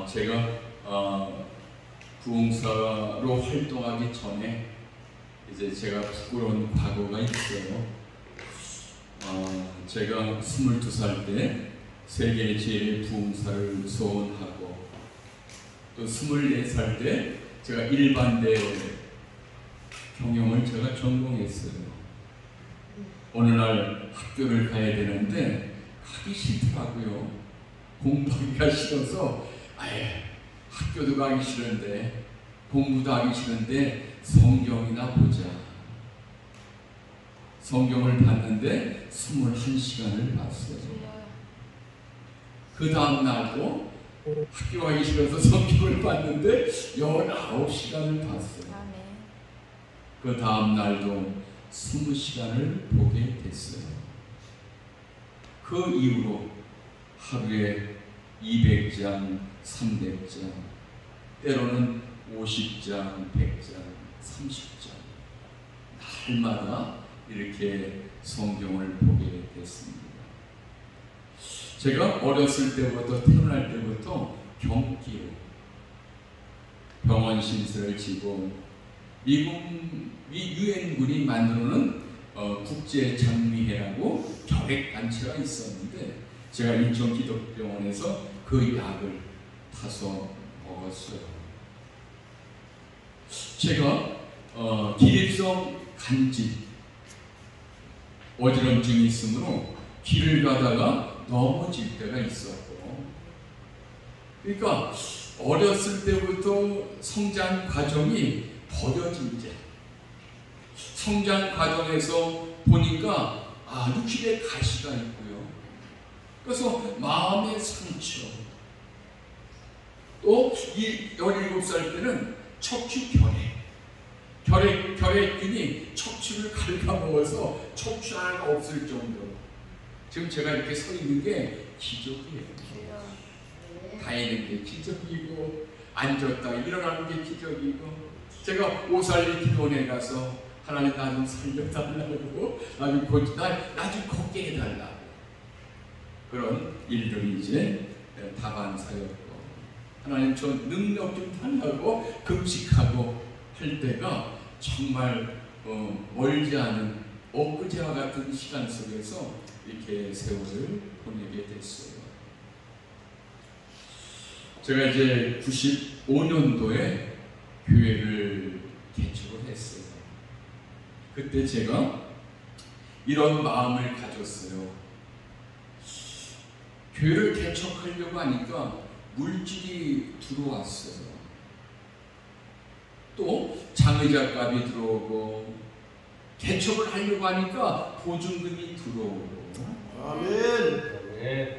제가 부흥사로 활동하기 전에 이제 제가 부끄러운 과거가 있어요. 제가 22살 때 세계 제1부흥사를 소원하고 또 24살 때 제가 일반대 경영을 제가 전공했어요. 어느 날 학교를 가야 되는데 가기 싫더라고요. 공부하기가 싫어서 아예 학교도 가기 싫은데 공부도 하기 싫은데 성경이나 보자. 성경을 봤는데 21시간을 봤어요. 그 다음 날도 학교 가기 싫어서 성경을 봤는데 19시간을 봤어요. 그 다음 날도 20시간을 보게 됐어요. 그 이후로 하루에 200장, 300장, 때로는 50장, 100장, 30장 날마다 이렇게 성경을 보게 됐습니다. 제가 어렸을 때부터 태어날 때부터 경기로 병원 신세를 지고 미국 유엔군이 만들어놓은 국제장미회라고 결핵단체가 있었는데 제가 인천기독병원에서 그 약을 타서 먹었어요. 제가 기립성 간질 어지럼증이 있으므로 길을 가다가 넘어질 때가 있었고, 그러니까 어렸을 때부터 성장 과정이 버려진 게 성장 과정에서 보니까 육신에 가시가 있고요. 그래서 마음의 상처, 또 이 17살 때는 척추 결핵균이 척추를 갉아먹어서 척추 하나가 없을 정도로 지금 제가 이렇게 서 있는 게 기적이에요. 다니는 게 기적이고 앉았다 일어나는 게 기적이고 제가 오살리 기도원에 가서 하나님 나 좀 살려달라고 나 좀 걷게 해달라고 그런 일들이 이제 다반사였고 하나님 저 능력 좀 달라고 금식하고 할 때가 정말 멀지 않은 엊그제와 같은 시간 속에서 이렇게 세월을 보내게 됐어요. 제가 이제 95년도에 교회를 개척을 했어요. 그때 제가 이런 마음을 가졌어요. 교회를 개척하려고 하니까 물질이 들어왔어요. 또 장의자 값이 들어오고 개척을 하려고 하니까 보증금이 들어오고 아멘.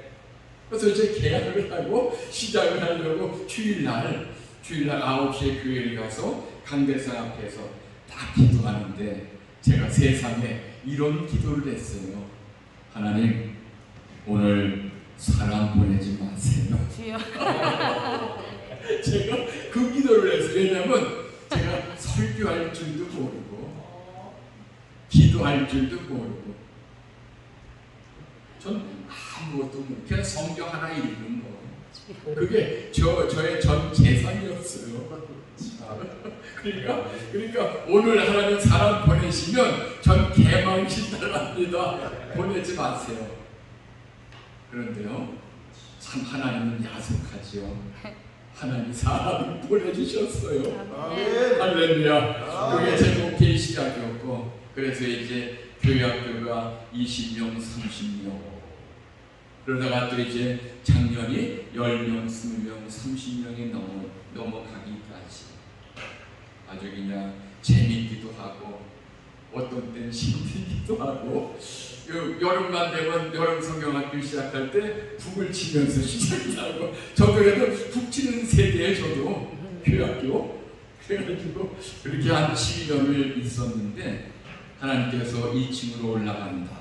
그래서 이제 계약을 하고 시작을 하려고 주일날 9시에 교회를 가서 강대상 앞에서 딱 기도하는데 제가 세상에 이런 기도를 했어요. 하나님 오늘 사람 보내지 마세요. 제가 그 기도를 했어요. 왜냐하면 제가 설교할 줄도 모르고 기도할 줄도 모르고 전 아무것도 모르고 그냥 성경 하나 읽는 거 그게 저의 전 재산이었어요. 그러니까 오늘 하나님 사람 보내시면 전 개망신달랍니다. 보내지 마세요. 그런데요 참 하나님은 야속하지요. 하나님 사람을 보내주셨어요. 아멘. 할렐루야. 그게 제 목회의 시작이었고 그래서 이제 교회학교가 20명, 30명 그러다가 또 이제 작년이 10명, 20명, 30명이 넘어가기까지 아주 그냥 재밌기도 하고 어떤 때는 힘들기도 하고 여름만 되면 여름 성경학교 시작할 때 북을 치면서 시작이 하고 저도 그래도 북 치는 세대에 저도 교회학교 그래가지고 그렇게 한 7년을 있었는데 하나님께서 2층으로 올라간다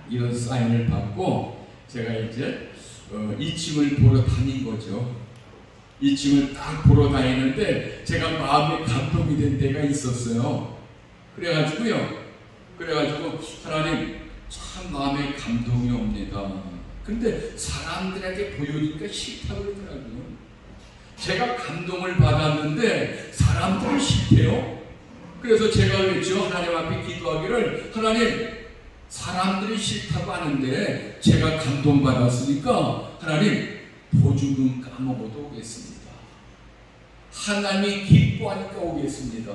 이런 사인을 받고 제가 이제 2층을 보러 다닌 거죠. 2층을 딱 보러 다니는데 제가 마음에 감동이 된 때가 있었어요. 그래가지고 하나님 참 마음에 감동이 옵니다. 근데 사람들에게 보여주니까 싫다고 그러더라고요. 제가 감동을 받았는데 사람들은 싫대요. 그래서 제가 그랬죠. 하나님 앞에 기도하기를, 하나님, 사람들이 싫다고 하는데 제가 감동받았으니까 하나님, 보증금 까먹어도 오겠습니다. 하나님이 기뻐하니까 오겠습니다.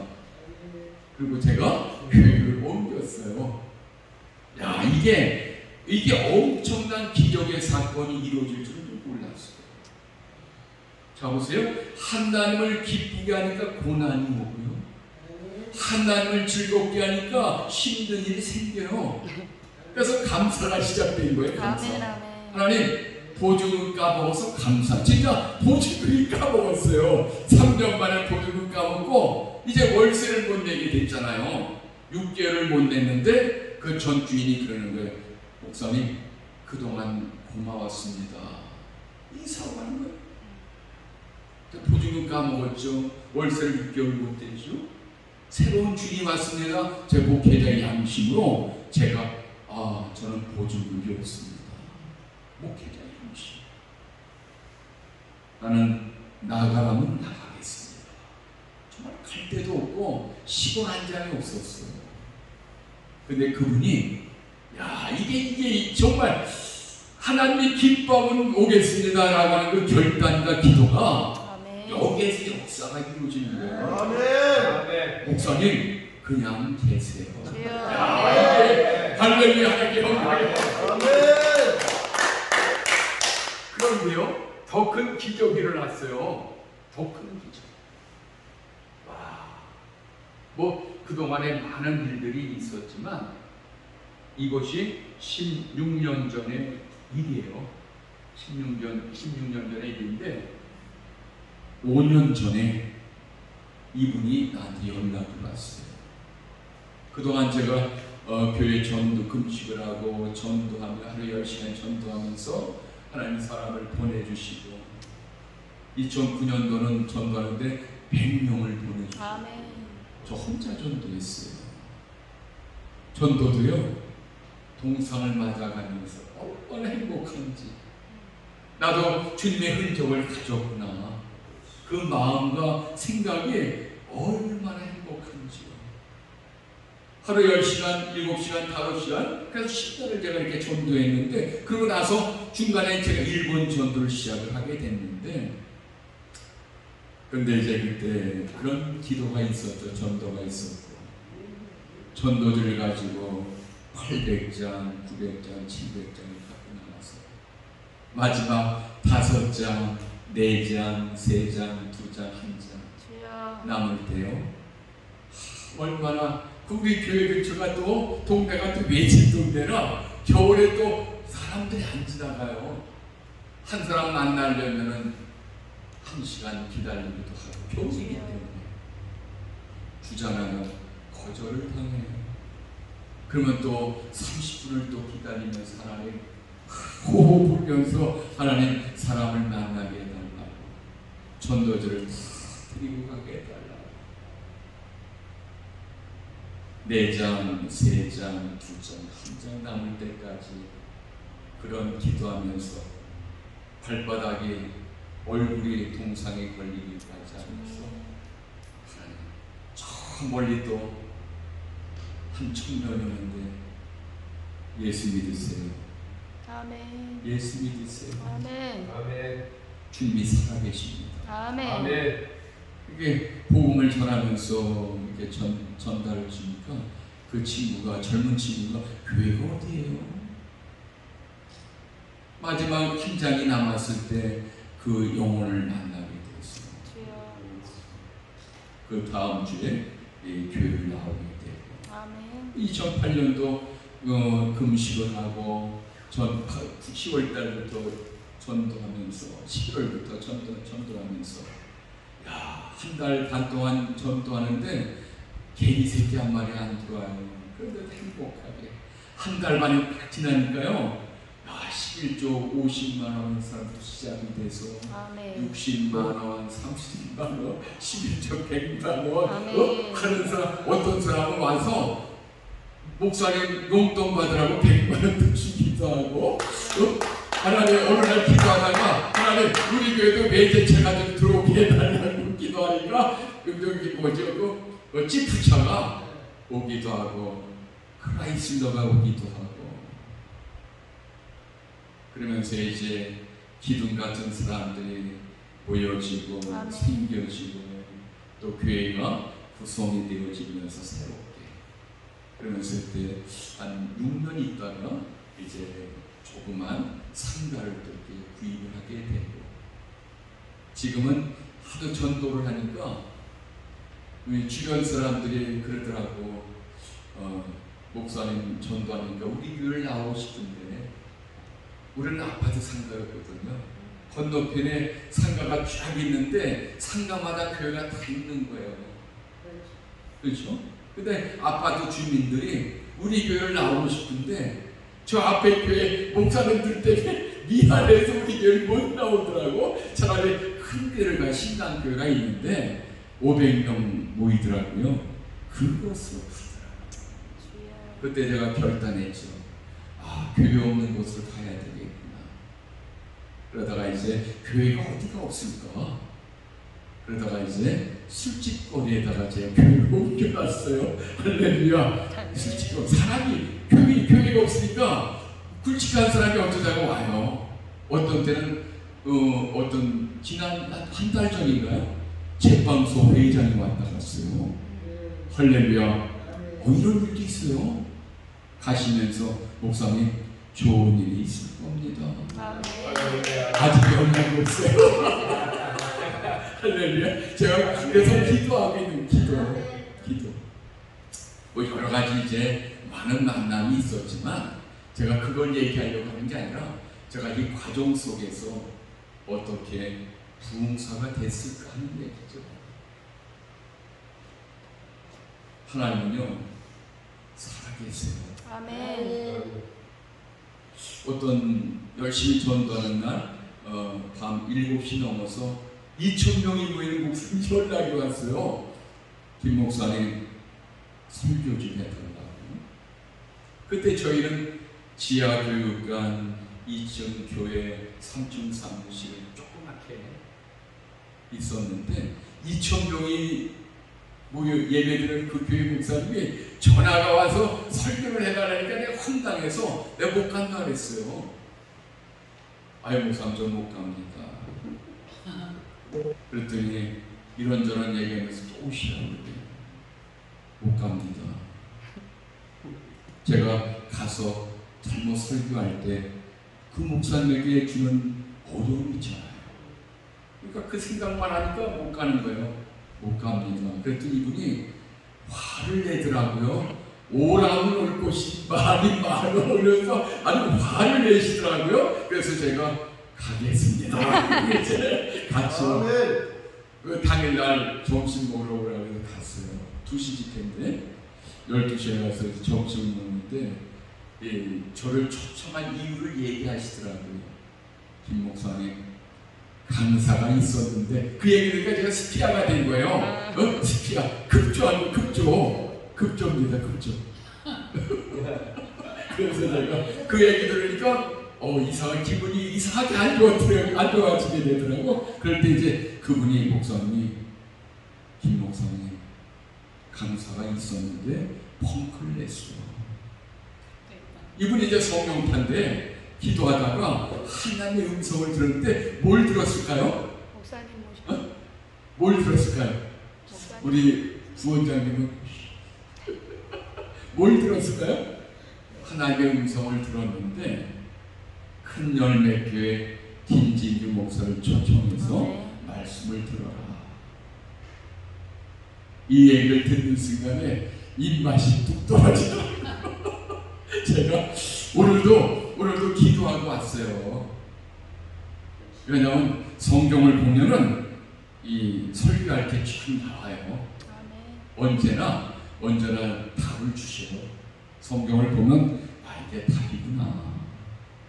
그리고 제가 교회를 옮겼어요. 야, 이게 엄청난 기적의 사건이 이루어질 줄은 몰랐어요. 자, 보세요. 하나님을 기쁘게 하니까 고난이 오고요, 하나님을 즐겁게 하니까 힘든 일이 생겨요. 그래서 감사가 시작된 거예요. 감사. 하나님, 보증금 까먹어서 감사. 진짜 보증금이 까먹었어요. 3년 만에 보증금 까먹고 이제 월세를 못 내게 됐잖아요. 6개월을 못 냈는데 그 전 주인이 그러는 거예요. 목사님, 그동안 고마웠습니다. 인사하고 하는 거예요. 보증금 까먹었죠. 월세를 6개월 못 내죠. 새로운 주인이 왔습니다. 제 목회자의 양심으로 제가 저는 보증금이 없습니다. 목회자의 양심. 나는 나가라면 나가겠습니다. 정말 갈 데도 없고 시골 한 장이 없었어요. 근데 그분이 이게 정말 하나님의 기뻐하면 오겠습니다 라고 하는 그 결단과 기도가 여기에서 역사가 이루어지는 거예요. 아멘. 목사님, 그냥 계세요. 할렐루야, 하나님. 그런데요, 더 큰 기적이 일어났어요. 더 큰 기적. 뭐 그동안에 많은 일들이 있었지만 이것이 16년 전의 일이에요. 16년 전의 일인데 5년 전에 이분이 나한테 연락이 왔어요. 그동안 제가 교회 전도 금식을 하고 전도하며 하루 10시간 전도하면서 하나님 사람을 보내주시고 2009년도는 전도하는데 100명을 보내주시고 저 혼자 전도했어요. 전도도요, 동상을 맞아가면서 얼마나 행복한지, 나도 주님의 흔적을 가졌구나, 그 마음과 생각이 얼마나 행복한지요. 하루 10시간, 7시간, 5시간, 그래서 10년을 제가 이렇게 전도했는데, 그러고 나서 중간에 제가 일본 전도를 시작을 하게 됐는데, 근데 이제 그때 그런 기도가 있었죠. 전도가 있었고, 전도지를 가지고 800장, 900장, 700장을 갖고 나가서 마지막 5장, 4장, 3장, 2장, 1장 남을 때요, 얼마나 우리 교회 근처가 또 동네가 또 외진 동네라 겨울에 또 사람들이 안 지나가요. 한 사람 만나려면은 1시간 기다리기도 하고 겨울이기 때문에 주잖아요. 거절을 당해요. 그러면 또 30분을 또 기다리면서 하나님 호호 불면서 하나님 사람을 만나게 해달라고, 전도지를 다 드리고 가게 해달라고. 4장, 3장, 2장, 1장 남을 때까지 그런 기도하면서 발바닥에 얼굴이 동상에 걸리기까지 하면서 하나님, 저 멀리 또 한 청년이 오는데 예수 믿으세요. 아멘. 예수 믿으세요. 아멘. 아멘. 주님이 살아계십니다. 아멘. 아멘. 이게 복음을 전하면서 이렇게 전달을 주니까 그 친구가, 젊은 친구가 교회가 어디예요? 마지막 한 장이 남았을 때 그 영혼을 만나게 됐어요. 그 다음 주에 교회를 나오게 되고, 아멘. 2008년도 금식을 하고 10월 달부터 전도하면서 11월부터 전도하면서 한 달 반 동안 전도하는데 개미 새끼 한 마리 안 들어와요. 그런데 행복하게 한 달 만에 딱 지나니까요, 11조 50만 원 사람도 시작이 돼서 아멘. 60만 원, 30만 원, 11조 100만 원 하는 사람, 어떤 사람은 와서 목사님 용돈 받으라고 100만 원도 주기도 하고, 하나님 어느 날 기도하다가 하나님 우리 교회도 매제체가 좀 들어오게 해달라고 기도하니까 여기 뭐죠? 그 찌푸차가 오기도 하고 크라이슬러가 오기도 하고 그러면서 이제 기둥 같은 사람들이 모여지고 아멘. 생겨지고 또 교회가 구성이 되어지면서 새롭게 그러면서 그때 한 6년 있다가 이제 조그만 상가를 또 이렇게 구입을 하게 되고 지금은 하도 전도를 하니까 우리 주변 사람들이 그러더라고 목사님 전도하니까 우리 교회를 나오고 싶은데 우리는 아파트 상가였거든요. 건너편에 상가가 쫙 있는데 상가마다 교회가 다 있는 거예요. 그렇죠? 근데 아파트 주민들이 우리 교회를 나오고 싶은데 저 앞에 교회 목사님들 때문에 미안해서 우리 교회를 못 나오더라고. 차라리 큰 교회를 가 신당교회가 있는데 500명 모이더라고요. 그것으로 크더라고요. 그때 제가 결단했죠. 아, 교회 없는 곳으로 가야 되겠구나. 그러다가 이제 교회가 어디가 없을까? 그러다가 이제 술집거리에다가 제가 교회를 옮겨놨어요. 할렐루야. 술집거리 사람이 교회가 없으니까 굵직한 사람이 어쩌자고 와요. 어떤 때는 어떤 지난 한 달 전인가요? 제빵소 회장이 왔다 갔어요. 할렐루야. 이런 일도 있어요. 가시면서 목사님 좋은 일이 있을 겁니다. 아직 연락이 없어요. 할렐루야. 제가 그래서 기도하고 있는 기도. 뭐 여러 가지 이제 많은 만남이 있었지만 제가 그걸 얘기하려고 하는 게 아니라 제가 이 과정 속에서 어떻게 부흥사가 됐을까 하는 얘기죠. 하나님은요 살아계세요. 아멘. 어떤 열심히 전도하는 날 밤 7시 넘어서 2,000명이 모이는 목사님 연락이 왔어요. 김 목사님 설교 좀 해달라고. 그때 저희는 지하교육관 2층 교회 3층 사무실 조그맣게 있었는데 2,000명이 모여 예배드리는 그 교회 목사님이 전화가 와서 설교를 해달라니까 내가 황당해서 내가 못 간다 그랬어요. 아유 목사님 저 못 갑니다. 그랬더니 이런저런 얘기하면서 또 오시라고 그래요. 못 갑니다. 제가 가서 잘못 설교할 때 그 목사님에게 주는 어려움이 있잖아요. 그러니까 그 생각만 하니까 못 가는 거예요. 못 갑니다. 그랬더니 이분이 화를 내더라고요. 오라면 올 곳이 말이 많어. 그래서 아주 화를 내시더라고요. 그래서 제가 가겠습니다. 이제 갔죠. 그 당일날 점심 먹으러 오라고 해서 갔어요. 2시 집회인데 12시에 가서 점심을 먹는데 저를 초청한 이유를 얘기하시더라고요. 김 목사님 강사가 있었는데 그 얘기니까 제가 스피아가 된 거예요. 스피아 급조하고 급조입니다. 급조. 그래서 제가 그 얘기 들으니까 이상한 기분이 이상하게 안 좋아지게 되더라고. 그럴 때 이제 그분이 목사님이 김 목사님 강사가 있었는데 펑크를 냈어요. 이분이 이제 성령파인데 기도하다가 하나님의 음성을 들었는데 뭘 들었을까요? 목사님 모셔. 뭘 들었을까요? 목사님. 우리 부원장님은 뭘 들었을까요? 하나님의 음성을 들었는데 큰 열매교회 김진규 목사를 초청해서 말씀을 들어라. 이 얘기를 듣는 순간에 입맛이 뚝 떨어지더라고요. 제가 오늘도 기도하고 왔어요. 왜냐하면 성경을 보면은 이 설교할 때 쭉 나와요. 언제나 답을 주셔요. 성경을 보면 이게 답이구나.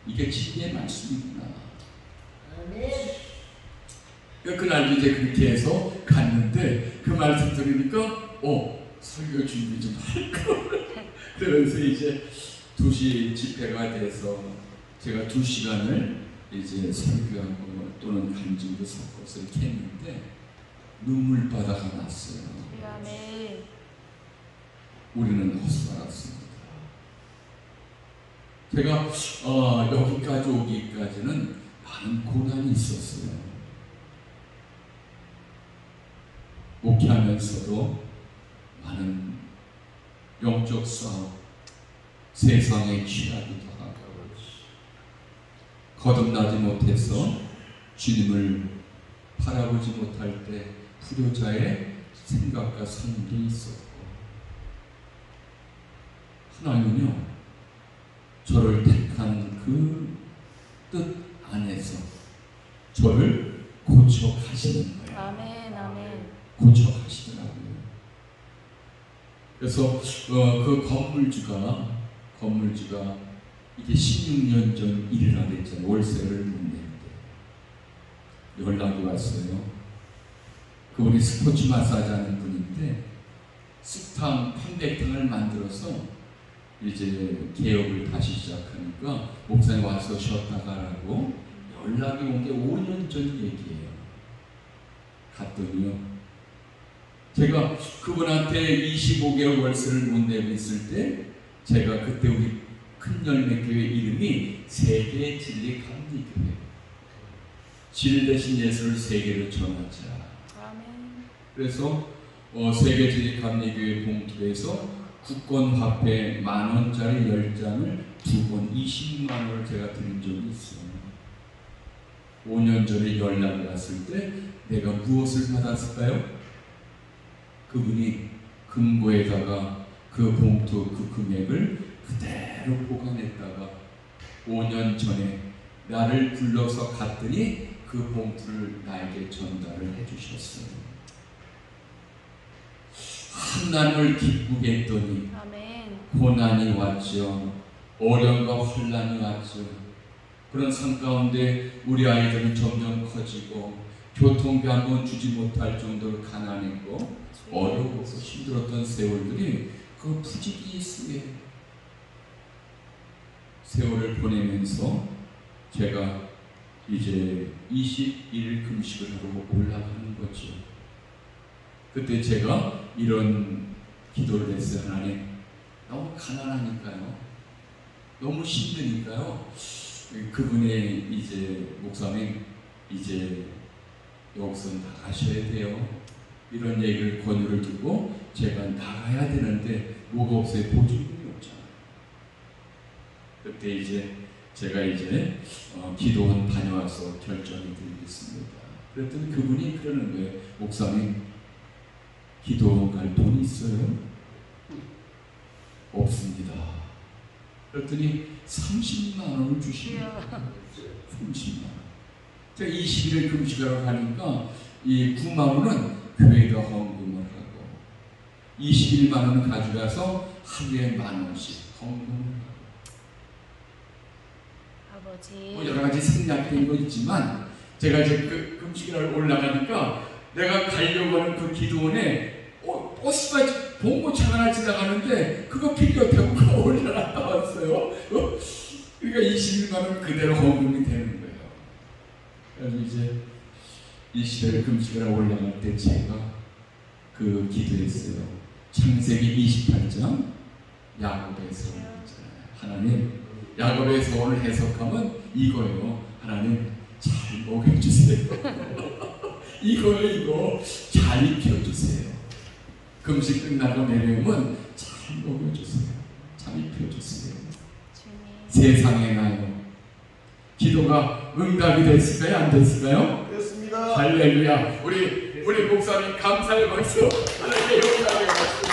이게 진리의 말씀이구나. 그날도 이제 그렇게 해서 갔는데 그 말씀 들으니까 설교 준비 좀 할까. 그래서 이제 2시 집회가 돼서 제가 2시간을 이제 설교하고 또는 간증도 섞어서 이렇게 했는데 눈물바다가 났어요. 아멘. 우리는 헛살았습니다. 제가 여기까지 오기까지는 많은 고난이 있었어요. 목회하면서도 많은 영적 싸움, 세상에 취하기도 하고 거듭나지 못해서 주님을 바라보지 못할 때 불효자의 생각과 삶도 있었고, 하나님은요 저를 택한 그 뜻 안에서 저를 고쳐 가시는 거예요. 아멘. 아멘. 고쳐 가시더라고요. 그래서 그 건물주가 이게 16년 전 일이라 그랬잖아요. 월세를 못 낼 때 연락이 왔어요. 그분이 스포츠 마사지 하는 분인데 스탕 편백탕을 만들어서 이제 개업을 다시 시작하니까 목사님 와서 쉬었다 가라고 연락이 온 게 5년 전 얘기예요. 갔더니요, 제가 그분한테 25개월 월세를 못 내고 있을 때 제가 그때 우리 큰열매교회 이름이 세계 진리 감리교회, 질 대신 예수를 세계로 전하자. 아멘. 그래서 세계 진리 감리교회 봉투에서 국권 화폐 10,000원짜리 10장을 2번 20만 원을 제가 드린 적이 있어요. 5년 전에 연락이 왔을 때 내가 무엇을 받았을까요? 그분이 금고에다가 그 봉투 그 금액을 그대로 보관했다가 5년 전에 나를 불러서 갔더니 그 봉투를 나에게 전달을 해주셨어요. 하나님을 기쁘게 했더니 아멘. 고난이 왔죠. 어려움과 환난이 왔죠. 그런 삶 가운데 우리 아이들은 점점 커지고 교통비 한 번 주지 못할 정도로 가난했고 어렵고 힘들었던 세월들이 그 부지기수에 세월을 보내면서 제가 이제 21일 금식을 하고 올라가는 거죠. 그때 제가 이런 기도를 했어요. 하나님, 너무 가난하니까요, 너무 힘드니까요, 그분의 이제 목사님 이제 여기서 나가셔야 돼요. 이런 얘기를 권유를 두고 제가 나가야 되는데 뭐가 없어요. 보증금이 없잖아요. 그때 이제 제가 이제 기도원 다녀와서 결정을 드리겠습니다. 그랬더니 그분이 그러는 거예요. 목사님, 기도원 갈 돈이 있어요? 없습니다. 그랬더니 30만 원을 주시네요. 30만 원. 제가 20일을 금식하러 가니까 이 9만 원은 교회가 헌금을 하고 21만 원은 가져가서 하루에 10,000원씩 헌금을 하고, 아버지. 여러 가지 생략된 거 있지만 제가 이제 그 금식을 올라가니까 내가 가려고 하는 그 기도원에 버스가 봉고차가 하나 지나가는데 그거 필요 없다고 올라갔다 왔어요. 그러니까 21만 원 그대로 헌금이 되는 거예요. 그래서 이제 20일 금식을 올라갈 때 제가 그 기도했어요. 창세기 28장 야곱의 서울 있잖아요. 하나님, 야곱의 서울을 해석하면 이거예요. 하나님, 잘 먹여주세요. 이거예요. 이거 잘 입혀주세요. 금식 끝나고 내려오면 잘 먹여주세요. 잘 입혀주세요. 세상에 나요. 기도가 응답이 됐을까요? 안 됐을까요? 됐습니다. 할렐루야. 우리 목사님 감사의 박수. 하나님께 영광의 박수.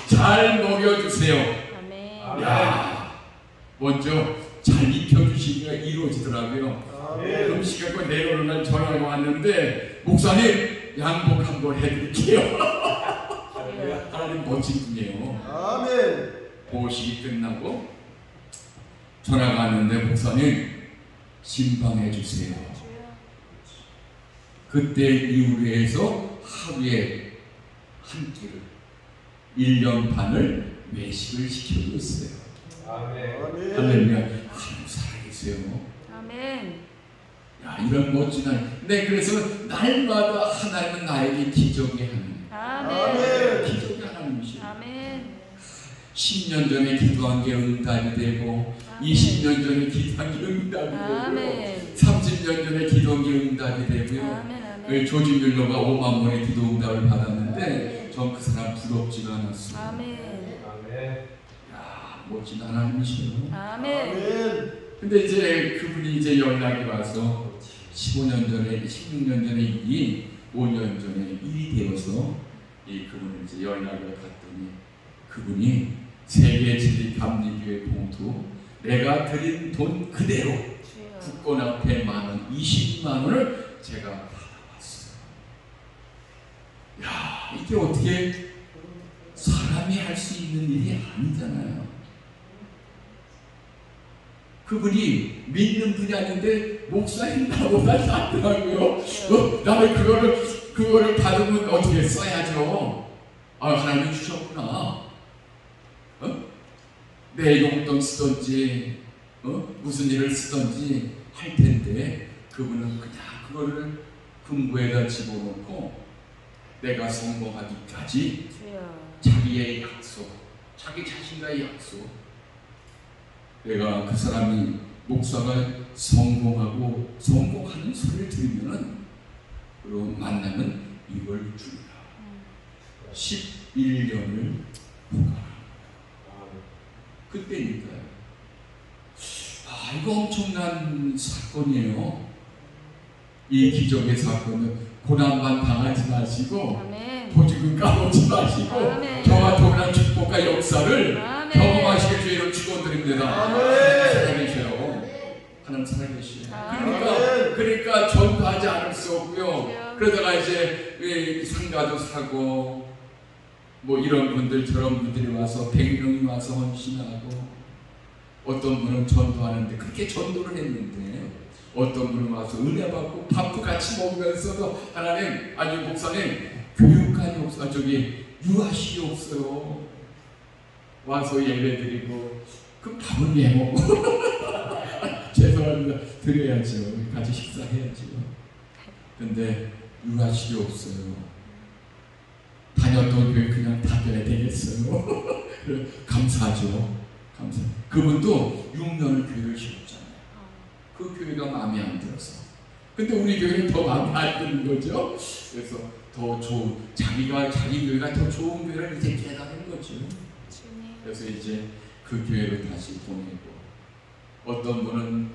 잘 먹여주세요. 아멘. 야, 먼저 잘 익혀주시기가 이루어지더라고요. 음식 갖고 내려오는 날 전화가 왔는데 목사님 양복 한번 해드릴게요. 하나님 멋진 분이에요. 아멘. 보식이 끝나고 전화가 왔는데 목사님 신방해 주세요. 그때 이후로 해서 하루에 한 끼를 1년 반을 외식을 시켜줬어요. 아멘. 할렐루야. 하나님 살아계세요. 되세요. 아멘. 야, 이런 멋진 하나님. 네, 그래서 날마다 하나님은 나에게 기적의 하나님. 아멘. 기적의 하나님이시죠. 아멘. 10년 전에 기도한 게 응답이 되고, 20년 전에 기도한 게 응답이 되고요. 아멘. 30년 전에 기도한 게 응답이 되고요. 아멘. 아멘. 조지 뮬러가 5만 번의 기도 응답을 받았는데 전 그 사람 부럽지가 않았어요. 아멘. 야, 멋진 하나님이시네요. 아멘. 근데 이제 그분이 이제 연락이 와서 15년 전에, 16년 전에 일이 5년 전에 일이 되어서 그분을 이제 연락을 갔더니 그분이 세계 진리 감리교회 봉투 내가 드린 돈 그대로 국권 앞에 10,000원, 20만 원을 제가 받아왔어요. 야, 이게 어떻게 사람이 할 수 있는 일이 아니잖아요. 그분이 믿는 분이 아닌데 목사님 나보다 낫더라고요. 나는 그거를 받으면 어떻게 써야죠. 아, 하나님이 주셨구나. 내 용돈 쓰던지 무슨 일을 쓰던지 할 텐데 그분은 그냥 그거를 금고에다 집어넣고 내가 성공하기까지 자기의 약속, 자기 자신과의 약속. 내가 그 사람이 목사가 성공하는 소리를 들으면은 그리고 만나면 이걸 주리라. 11년을 보가. 그때니까요. 아, 이거 엄청난 사건이에요. 이 기적의 사건은 고난만 당하지 마시고 보직은 까먹지 마시고 저와 동일한 축복과 역사를 경험하시길 주의로 축원드립니다. 살아계셔요. 하나님 살아계셔요. 그러니까 전도하지 않을 수 없고요. 그러다가 이제 상가도 사고 뭐 이런 분들처럼 분들이 와서 100명이 와서 헌신하고 어떤 분은 전도하는데 그렇게 전도를 했는데 어떤 분은 와서 은혜 받고 밥도 같이 먹으면서도 하나님, 아니 목사님 교육관이 없어, 유아실이 없어요. 와서 예배드리고 그 밥은 왜 먹고 죄송합니다. 드려야죠. 같이 식사해야죠. 근데 유아실이 없어요. 다녔던 교회 그냥 닫아야 되겠어요. 감사하죠. 감사. 그분도 6년을 교회를 쉬었잖아요. 그 교회가 마음에 안 들어서. 근데 우리 교회는 더 마음에 안 드는 거죠. 그래서 더 좋은, 자기 교회가 더 좋은 교회를 이제 깨달은 거죠. 그래서 이제 그 교회로 다시 보내고, 어떤 분은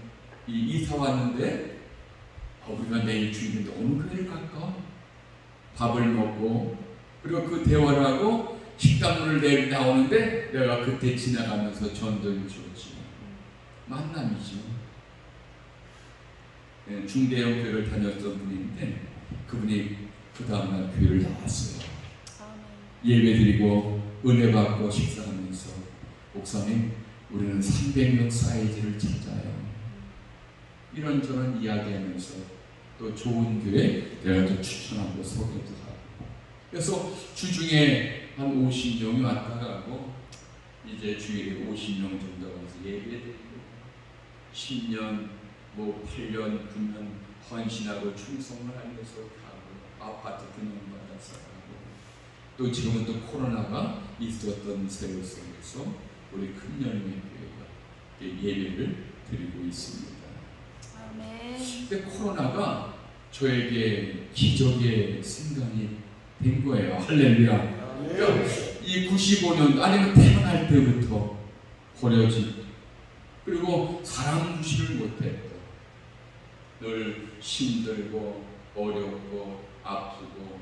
이사 왔는데 우리가 내일 주일인데 어느 교회를 갈까? 밥을 먹고 그리고 그 대화를 하고 식당문을 내일 나오는데 내가 그때 지나가면서 전도를 줬지. 만남이죠. 네, 중대형 교회를 다녔던 분인데 그분이 그 다음날 교회를 나왔어요. 예배드리고 은혜 받고 식사하면서 목사님 우리는 300명 사이즈를 찾아요. 이런저런 이야기하면서 또 좋은 교회 내가 좀 추천하고 소개도 하고. 그래서 주중에 한 50명이 왔다 가고 이제 주일에 50명 정도 와서 예배드리고 10년, 8년, 9년 헌신하고 충성을 하면서 가고 아파트 분양받아서 가고 또 지금은 또 코로나가 있었던 세월 속에서 우리 큰 열매 교회가 예배를 드리고 있습니다. 근데 코로나가 저에게 기적의 순간이 된 거예요. 할렐루야. 그러니까 이 95년 아니면 태어날 때부터 버려진 그리고 사랑 무시를 못했고 늘 힘들고 어렵고 아프고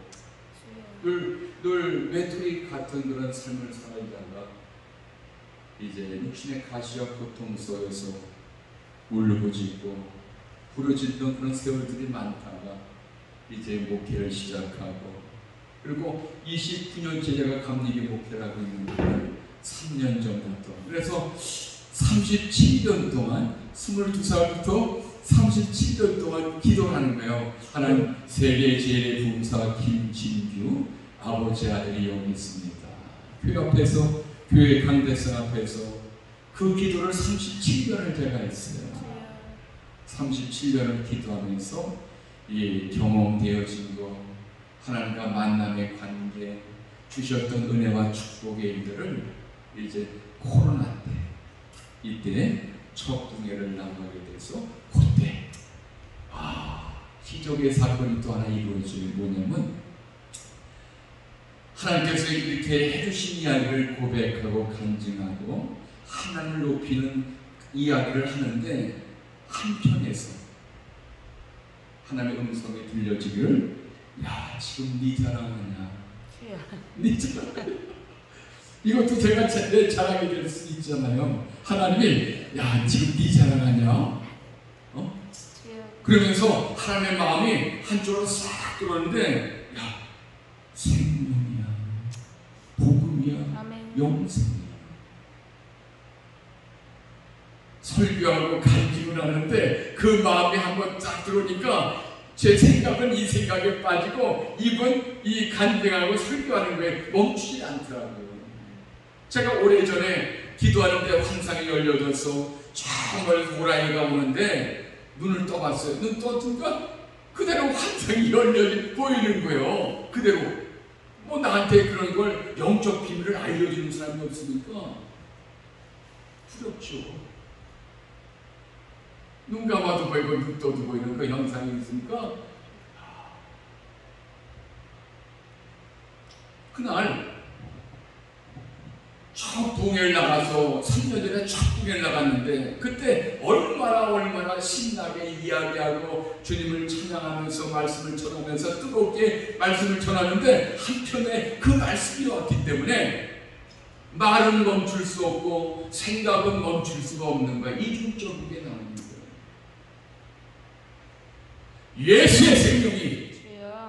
늘 외톨이 같은 그런 삶을 살다가 이제 육신의 가시와 고통 속에서 울부짖고 부르짖던 그런 세월들이 많다가 이제 목회를 시작하고 그리고 29년째 제가 감리교 목회를 하고 있는데 3년 전부터 그래서 37년 동안 22살부터 37년 동안 기도하는 거예요. 하나님 세계 제일의 부흥사 김진규 아버지 아들이 여기 있습니다. 교회 앞에서 교회 강대상 앞에서 그 기도를 37년을 제가 했어요. 37년을 기도하면서 이 경험되어진 거, 하나님과 만남의 관계, 주셨던 은혜와 축복의 일들을 이제 코로나 때, 이때 첫 공예를 나가게 돼서 그때 기적의 사건이 또 하나 이루어지는 뭐냐면, 하나님께서 이렇게 해주신 이야기를 고백하고 간증하고 하나님을 높이는 이야기를 하는데, 한편에서 하나님의 음성이 들려지기를, 야, 지금 네 자랑하냐, 네 자랑하냐. 이것도 제가 내 자랑이 될 수 있잖아요. 하나님이, 야, 지금 네 자랑하냐, 그러면서 하나님의 마음이 한쪽으로 싹 들어오는데, 야, 생명이야, 복음이야, 아멘. 영생이야. 설교하고 간증을 하는데 그 마음이 한번 딱 들어오니까 제 생각은 이 생각에 빠지고 입은 이 간증하고 설교하는 거에 멈추지 않더라고요. 제가 오래전에 기도하는데 환상이 열려져서 정말 호랑이가 오는데 눈을 떠봤어요. 눈 떴으니까 그대로 환상이 열려 보이는 거예요. 그대로. 뭐 나한테 그런 걸 영적 비밀을 알려주는 사람이 없으니까 두렵죠. 눈 감아도 보이고 눈 떠도 보이는 그 현상이 있으니까, 그날 첫 동해를 나가서 3년 전에 첫 동해를 나갔는데, 그때 얼마나 신나게 이야기하고 주님을 찬양하면서 말씀을 전하면서 뜨겁게 말씀을 전하는데, 한편에 그 말씀이 왔기 때문에 말은 멈출 수 없고 생각은 멈출 수가 없는 거야. 이중적인 게 나오는 거예요. 예수의 생명이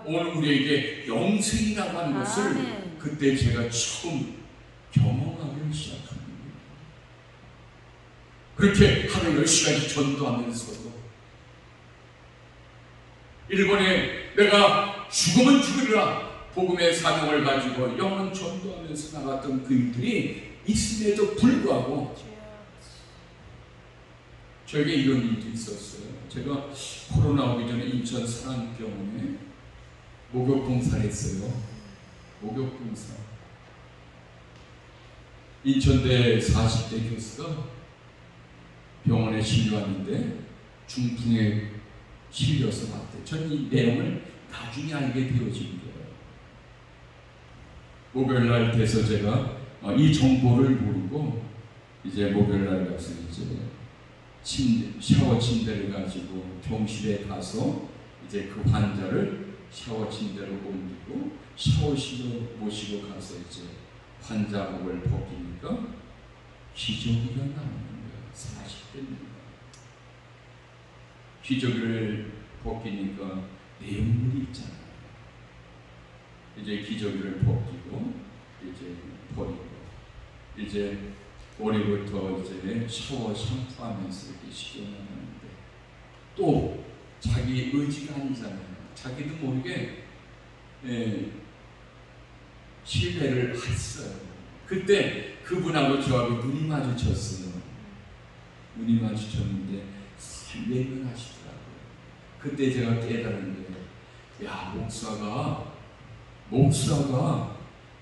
오늘 우리에게 영생이라고 하는 것을 그때 제가 처음 경험하기 시작합니다. 그렇게 하루 10시간씩 전도하면서도, 일본에 내가 죽으면 죽으리라 복음의 사명을 가지고 영혼 전도하면서 나갔던 그 일들이 있음에도 불구하고 저에게 이런 일도 있었어요. 제가 코로나 오기 전에 인천 사랑병원에 목욕봉사를 했어요. 목욕봉사. 인천대 40대 교수가 병원에 실려왔는데 중풍에 실려서 왔대. 저는 이 내용을 나중에 알게 되어진 거예요. 목요일날 돼서 제가 이 정보를 모르고 이제 목요일날 가서 이제 샤워 침대를 가지고 병실에 가서 이제 그 환자를 샤워 침대로 옮기고 샤워실로 모시고 가서 이제 환자복을 벗기니까 기저귀가 나오는 거야. 40대입니다. 기저귀를 벗기니까 내용물이 있잖아요. 이제 기저귀를 벗기고 이제 버리고 이제 머리부터 이제 샤워 샴푸하면서 이렇게 씻겨나가는데, 또 자기 의지가 아니잖아요. 자기도 모르게 신뢰를 했어요. 그때 그분하고 저하고 눈이 마주쳤어요. 눈이 마주쳤는데 외면하시더라고요. 그때 제가 깨달은 게, 야, 목사가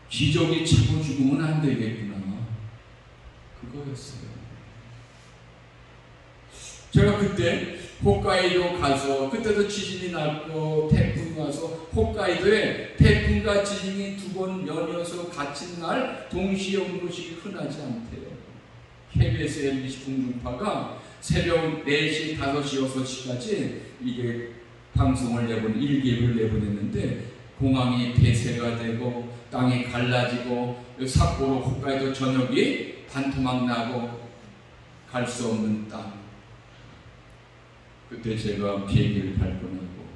기저귀 차고 죽으면 안 되겠구나, 그거였어요. 제가 그때 홋카이도 가서, 그때도 지진이 났고 태풍이 와서 홋카이도에 태풍과 지진이 두 번 연이어서 같은 날 동시에 온 것이 흔하지 않대요. KBS MBC 공중파가 새벽 4시, 5시, 6시까지 이게 방송을 일기를 내보냈는데, 공항이 폐쇄가 되고 땅이 갈라지고 삿포로 홋카이도 전역이 반토막 나고 갈 수 없는 땅. 그때 제가 비행기를 발권하고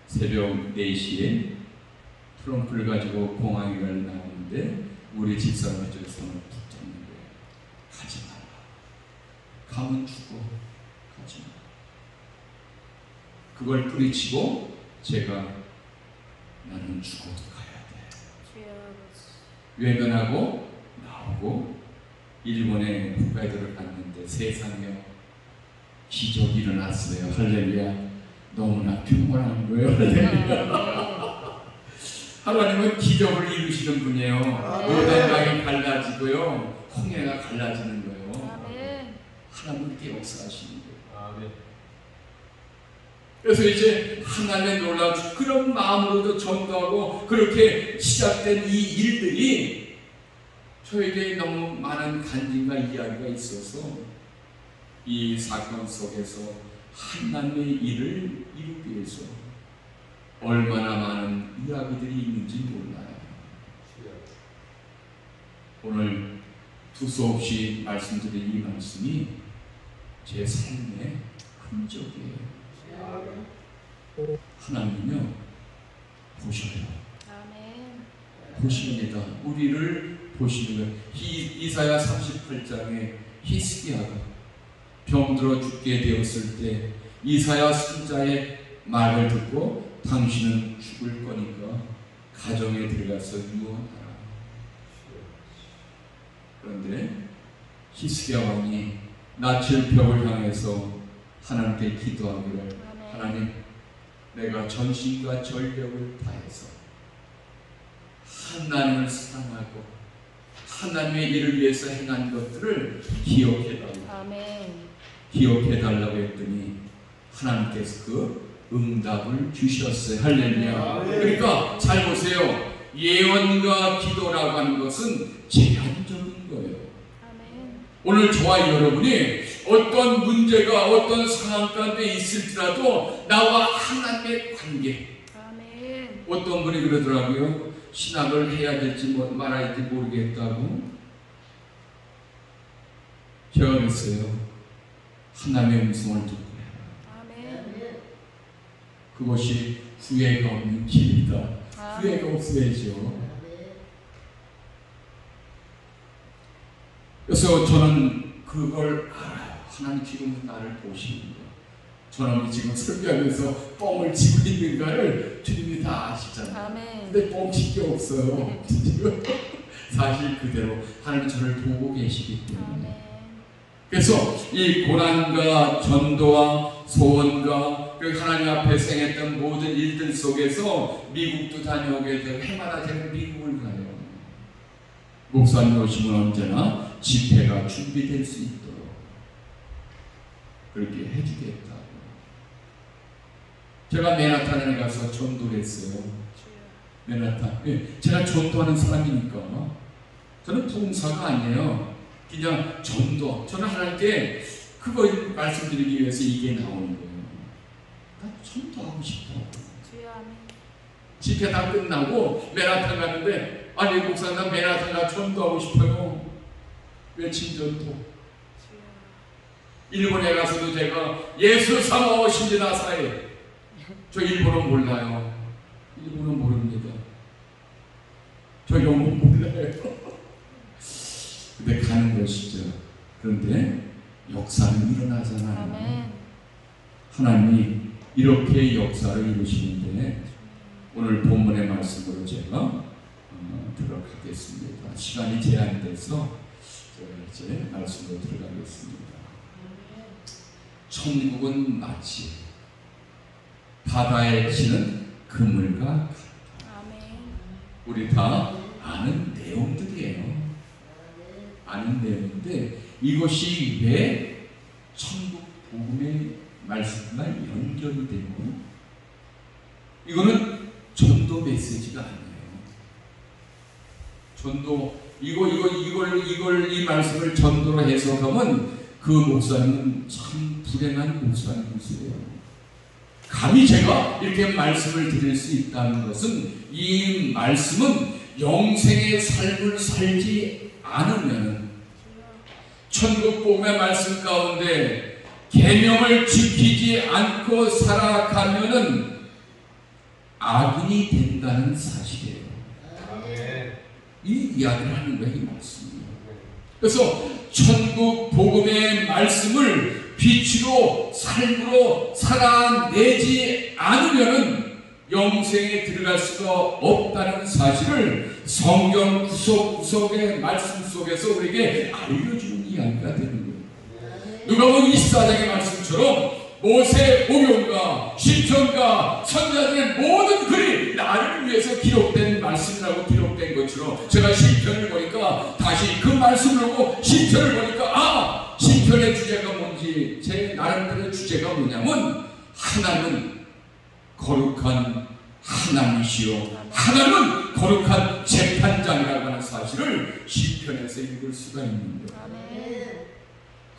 새벽 4시에 트렁크를 가지고 공항에 나오는데 우리 집사람이 저기 손을 붙잡는 거예요. 가지 마라. 가면 죽어. 가지 마라. 그걸 뿌리치고 제가, 나는 죽어도 가야 돼. 외면하고 나오고 일본에 홋카이도를 갔는데 세상에 기적이 일어났어요. 할렐루야. 너무나 평온한 거예요. 할렐루야. 하나님은 기적을 이루시는 분이에요. 요단강이 갈라지고요, 홍해가 갈라지는 거예요. 하나님은 그렇게 역사하시는 거예요. 그래서 이제 하나님의 놀라운 그런 마음으로도 전도하고 그렇게 시작된 이 일들이 저에게 너무 많은 간증과 이야기가 있어서 이 사건 속에서 하나님의 일을 이루기 위해서 얼마나 많은 이야기들이 있는지 몰라요. 오늘 두서없이 말씀드린 이 말씀이 제 삶의 흔적이에요. 하나님은요 보셔요. 보십니다. 우리를 보시는 거예요. 이사야 38장에 히스기야가 병들어 죽게 되었을 때 이사야 선지자의 말을 듣고 당신은 죽을 거니까 가정에 들어가서 유언하라. 그런데 히스기야 왕이 낯을 벽을 향해서 하나님께 기도하기를, 하나님, 내가 전신과 전력을 다해서 하나님을 사랑하고 하나님의 일을 위해서 행한 것들을 기억해달라고 했더니 하나님께서 그 응답을 주셨어요. 할렐루야. 그러니까 잘 보세요. 예언과 기도라고 하는 것은 제한적인 거예요. 오늘 저와 여러분이 어떤 문제가 어떤 상황 가운데 있을지라도 나와 하나님의 관계. 어떤 분이 그러더라고요. 신학을 해야 될지 말아야 될지 모르겠다고. 제가 그랬어요. 하나님의 음성을 듣고 해라. 그것이 후회가 없는 길이다. 후회가 없어야죠. 그래서 저는 그걸 알아요. 하나님 지금 나를 보시는 거. 저는 지금 설교하면서 뻥을 치고 있는가를 주님이 다 아시잖아요. 근데 뻥칠 게 없어요. 사실 그대로 하나님 저를 보고 계시기 때문에. 그래서 이 고난과 전도와 소원과 하나님 앞에 행했던 모든 일들 속에서 미국도 다녀오게 되고 해마다 제가 미국을 가요. 목사님 오시면 언제나 집회가 준비될 수 있도록 그렇게 해주겠다고. 제가 맨하탄에 가서 전도를 했어요. 맨하탄. 제가 전도하는 사람이니까. 저는 봉사가 아니에요. 그냥 전도. 저는 하나님께 그거 말씀드리기 위해서 이게 나오는 거예요. 나 전도하고 싶어. 집회 다 끝나고 맨하탄 가는데, 아니 목사님, 나 맨하탄 가 전도하고 싶어요. 외침 전도. 일본에 가서도 제가 예수 사모오신지 나사에. 저 일본어 몰라요. 일본어 모릅니다. 저 영어 몰라요. 근데 가는 것이죠. 그런데 역사는 일어나잖아요. 하나님이 이렇게 역사를 이루시는데 오늘 본문의 말씀으로 제가 들어가겠습니다. 시간이 제한돼서 제가 이제 말씀으로 들어가겠습니다. 천국은 마치 바다에 치는 그물과 같다. 우리 다 아는 내용들이에요. 아는 내용인데 이것이 왜 천국 복음의 말씀과 연결이 되고, 이거는 전도 메시지가 아니에요. 전도 이걸 이 말씀을 전도로 해석하면 그 목사님은 참 불행한 목사님이세요. 감히 제가 이렇게 말씀을 드릴 수 있다는 것은 이 말씀은 영생의 삶을 살지 않으면 천국 복음의 말씀 가운데 계명을 지키지 않고 살아가면은 악인이 된다는 사실이에요. 이 이야기를 하는 거예요, 이 말씀이에요. 그래서 천국 복음의 말씀을 빛으로 삶으로 살아내지 않으면은 영생에 들어갈 수가 없다는 사실을 성경 구석구석의 말씀 속에서 우리에게 알려주는 이야기가 되는 거예요. 누가복음 24장의 말씀처럼 모세 오경과 시편과 선지자들의 모든 글이 나를 위해서 기록된 말씀이라고 기록된 것처럼 제가 시편을 보니까 다시 그 말씀을 보고 시편을 보니까 시편의 주제가 뭔지 제 나름대로의 주제가 뭐냐면 하나님은 거룩한 하나님이시요 하나님은 거룩한 재판장이라고 하는 사실을 시편에서 읽을 수가 있는데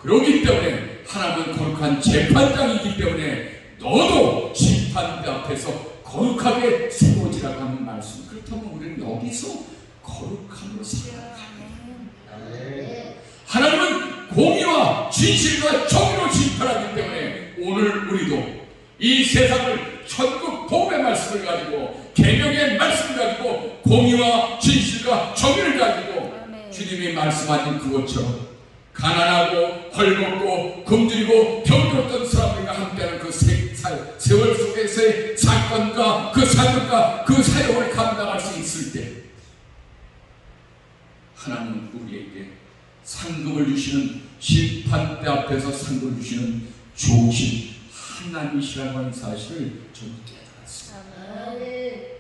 그렇기 때문에 하나님은 거룩한 재판장이기 때문에 너도 심판대 앞에서 거룩하게 세워지라고 하는 말씀. 그렇다면 우리는 여기서 거룩함으로 살아가야 합니다. 하나님은 공의와 진실과 정의로 심판하기 때문에 오늘 우리도 이 세상을 천국 복음의 말씀을 가지고 계명의 말씀을 가지고 공의와 진실과 정의를 가지고 주님이 말씀하신 그것처럼 가난하고 헐벗고 굶주리고 병들었던 사람들과 함께하는 그 세월 속에서의 사건과 그 사건과 그 사역을 감당할 수 있을 때 하나님은 우리에게 상급을 주시는 심판대 앞에서 상급을 주시는 좋으신 하나님이시라고 하는 사실을 좀 깨달았습니다.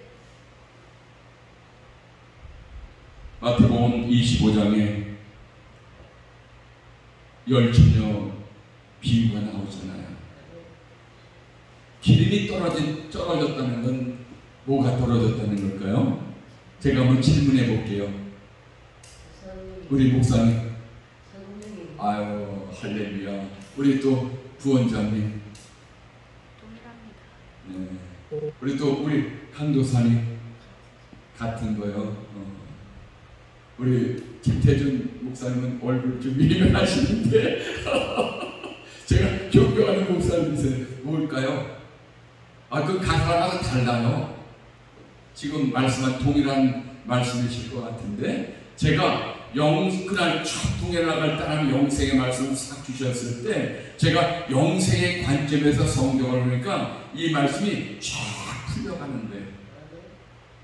마태복음 25장에 열처녀 비유가 나오잖아요. 기름이 떨어졌다는 건 뭐가 떨어졌다는 걸까요? 제가 한번 질문해 볼게요. 우리 목사님, 아유 할렐루야. 우리 또 부원장님, 네. 우리 또 우리 강도사님 같은 거요. 우리 김태준 목사님은 얼굴 좀 미면하시는데 제가 존경하는 목사님이세요. 뭘까요? 그 가사가 달라요. 지금 말씀한 동일한 말씀이실 것 같은데 제가 그날 첫 동해 나갈 때는 영생의 말씀을 싹 주셨을 때 제가 영생의 관점에서 성경을 보니까 이 말씀이 쫙 풀려가는데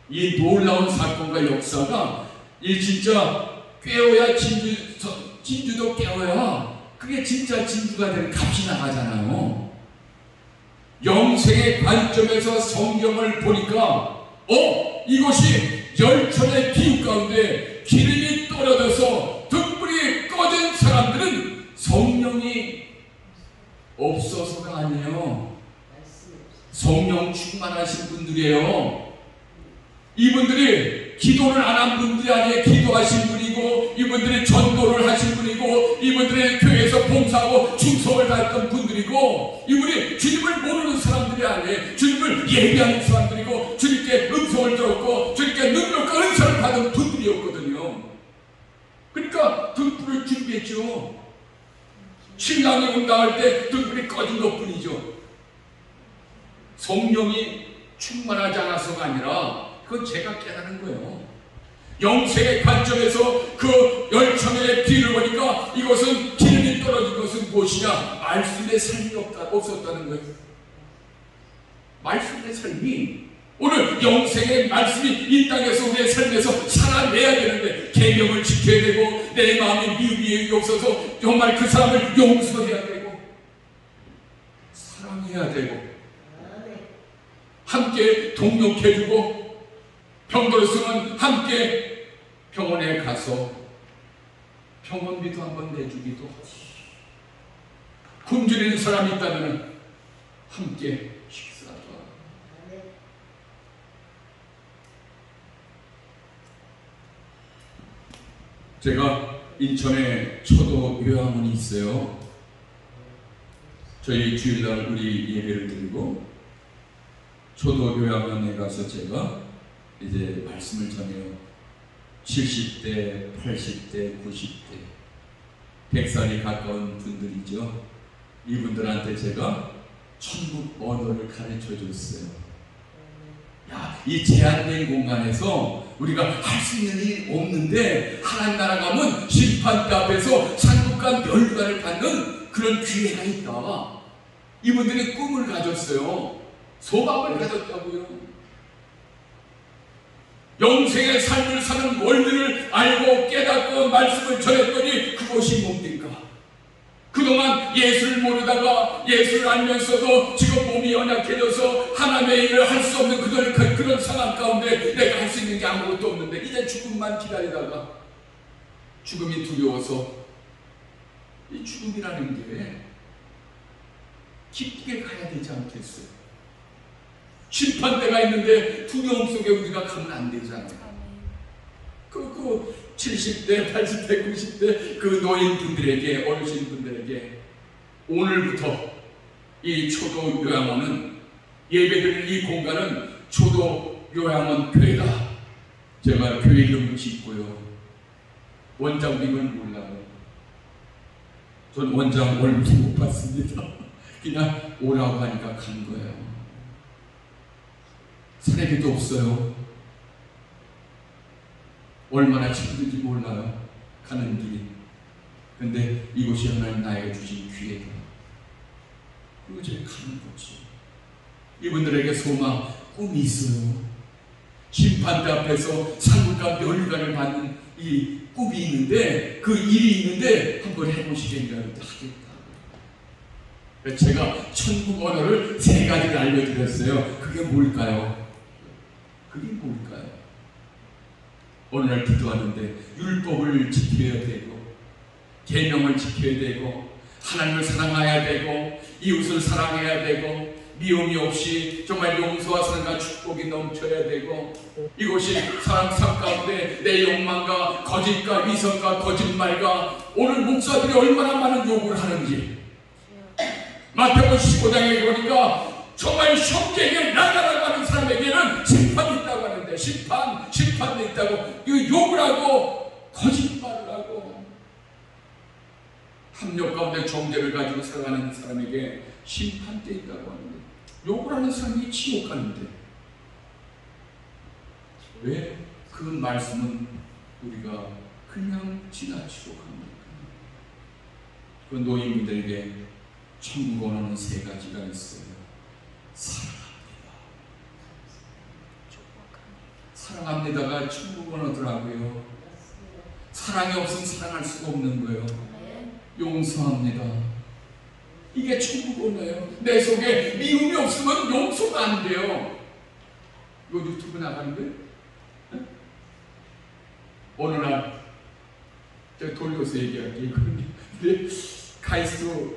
이 놀라운 사건과 역사가 이 진짜 깨어야 진주도 깨어야 그게 진짜 진주가 되는 값이 나가잖아요. 영생의 관점에서 성경을 보니까 이것이 열천의 비유 가운데 기름이 떨어져서 등불이 꺼진 사람들은 성령이 없어서가 아니에요. 성령 충만하신 분들이에요. 이분들이 기도를 안 한 분들이 아니에요. 기도하신 분이고 이분들이 전도를 하신 분이고 이분들이 교회에서 봉사하고 충성을 다했던 분들이고 이분이 주님을 모르는 사람들이 아니에요. 주님을 예배하는 사람들이고 주님께 음성을 들었고 주님께 능력과 은사를 받은 분들이었거든요. 그러니까 등불을 준비했죠. 신랑이 온다 할 때 등불이 꺼진 것뿐이죠. 성령이 충만하지 않아서가 아니라 그건 제가 깨달은 거예요. 영생의 관점에서 그 열천의 비를 보니까 이것은 기름이 떨어진 것은 무엇이냐? 말씀의 삶이 없었다는 거예요. 말씀의 삶이 오늘 영생의 말씀이 이 땅에서 우리의 삶에서 살아내야 되는데 계명을 지켜야 되고 내 마음에 미움이 없어서 정말 그 사람을 용서해야 되고 사랑해야 되고 함께 동역해주고 병들었으면 함께 병원에 가서 병원비도 한번 내주기도 하고 굶주리는 사람이 있다면 함께 식사도 하고 제가 인천에 초도 요양원이 있어요. 저희 주일날 우리 예배를 드리고 초도 요양원에 가서 제가 이제 말씀을 전해요. 70대, 80대, 90대 100살이 가까운 분들이죠. 이분들한테 제가 천국 언어를 가르쳐 줬어요. 이 제한된 공간에서 우리가 할 수 있는 일이 없는데 하나님 나라 가면 심판대 앞에서 상급과 멸관을 받는 그런 기회가 있다. 이분들이 꿈을 가졌어요. 소망을 가졌다고요. 영생의 삶을 사는 원리를 알고 깨닫고 말씀을 전했더니 그것이 뭡니까? 그동안 예수를 모르다가 예수를 알면서도 지금 몸이 연약해져서 하나님의 일을 할 수 없는 그런 상황 가운데 내가 할 수 있는 게 아무것도 없는데 이제 죽음만 기다리다가 죽음이 두려워서 이 죽음이라는 게 기쁘게 가야 되지 않겠어요? 심판대가 있는데 두려움 속에 우리가 가면 안 되잖아요. 그 70대, 80대, 90대 그 노인분들에게, 어르신분들에게 오늘부터 이 초도 요양원은, 예배드리는 이 공간은 초도 요양원 교회다. 제가 교회 이름을 짓고요. 원장님은 몰라요. 전 원장 얼굴도 못 봤습니다. 그냥 오라고 하니까 간 거예요. 사례비도 없어요. 얼마나 힘든지 몰라요. 가는 길이. 근데 이곳이 하나님 나에게 주신 기회다. 그리고 제가 가는 거지. 이분들에게 소망, 꿈이 있어요. 심판대 앞에서 산국 가운데 연관을 받는 이 꿈이 있는데, 그 일이 있는데 한번 해보시겠냐? 하겠다. 제가 천국 언어를 3가지를 알려드렸어요. 그게 뭘까요? 그게 뭘까요? 어느 날 기도하는데 율법을 지켜야 되고, 계명을 지켜야 되고, 하나님을 사랑해야 되고, 이웃을 사랑해야 되고, 미움이 없이 정말 용서와 사랑과 축복이 넘쳐야 되고, 이곳이 사람 삶 가운데 내 욕망과 거짓과 위선과 거짓말과 오늘 목사들이 얼마나 많은 욕을 하는지, 마태복음 15장에 보니까 정말 형제에게 나가라고 하는 사람에게는 심판이 있다고 하는데, 심판이 있다고 이거 욕을 하고 거짓말을 하고 합력 가운데 정죄를 가지고 살아가는 사람에게 심판대 있다고 하는데, 욕을 하는 사람이 지옥 가는데 왜 그 말씀은 우리가 그냥 지나치고 갑니까? 그 노인분들에게 천국 원하는 3가지가 있어요. 사랑합니다가 천국 원하더라고요. 사랑이 없으면 사랑할 수가 없는 거예요. 용서합니다. 이게 천국 원해요. 내 속에 미움이 없으면 용서가 안 돼요. 이거 유튜브 나가는데? 네? 어느 날 제가 돌려서 얘기할게요. 근데 카이스트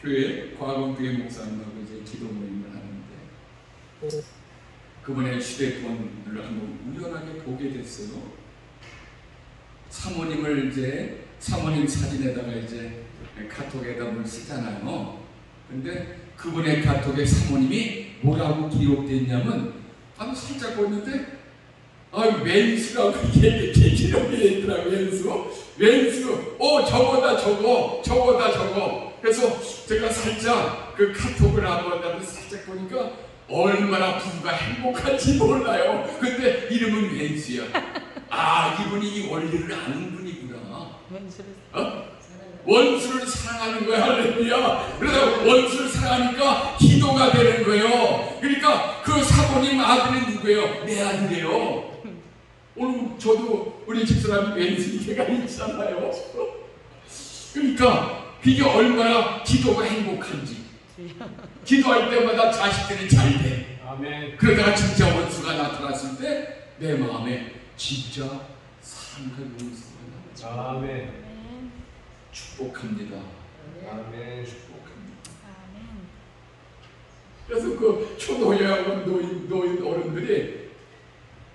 교회, 과거교회 목사님하고 이제 기도 모임을 하는데 그분의 휴대폰을 한번 우연하게 보게 됐어요. 사모님을 이제 사모님 사진에다가 이제 카톡에다 뭘 쓰잖아요. 근데 그분의 카톡에 사모님이 뭐라고 기록됐냐면, 살짝 보는데 왼수라고 이게 기록이 있더라고요. 왼수. 저거다 저거. 그래서 제가 살짝 그 카톡을 한번 살짝 보니까 얼마나 부부가 행복한지 몰라요. 근데 이름은 왼수야. 이분이 이 원리를 아는 분이구나. 원수를 사랑하는 거야. 할렐루야. 그래서 원수를 사랑하니까 기도가 되는 거예요. 그러니까 그 사모님 아들이 누구예요? 내 아들이에요. 오늘 저도 우리 집사람이 왼수이가 있잖아요. 그러니까 그게 얼마나 기도가 행복한지. 기도할 때마다 자식들이 잘 돼. 아멘. 그러다가 진짜 원수가 나타났을 때 내 마음에 진짜 사랑과 용서가 나오죠. 아멘. 축복합니다. 아멘. 축복합니다. 그래서 그 초노여학원 노인 어른들이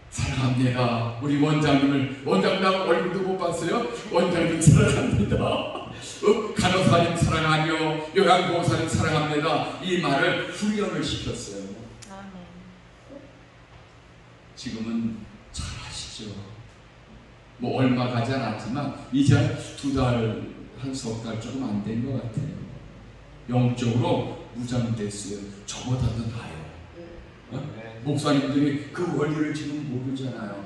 사랑합니다. 우리 원장님 얼굴도 못 봤어요? 원장님 사랑합니다. 간호사님 사랑하며 요양보호사님 사랑합니다. 이 말을 훈련을 시켰어요. 지금은 잘 아시죠? 뭐 얼마 가지 않았지만 이제 2달, 한 석 달 조금 안 된 것 같아요. 영적으로 무장됐어요. 저보다도 나아요. 목사님들이 그 원리를 지금 모르잖아요.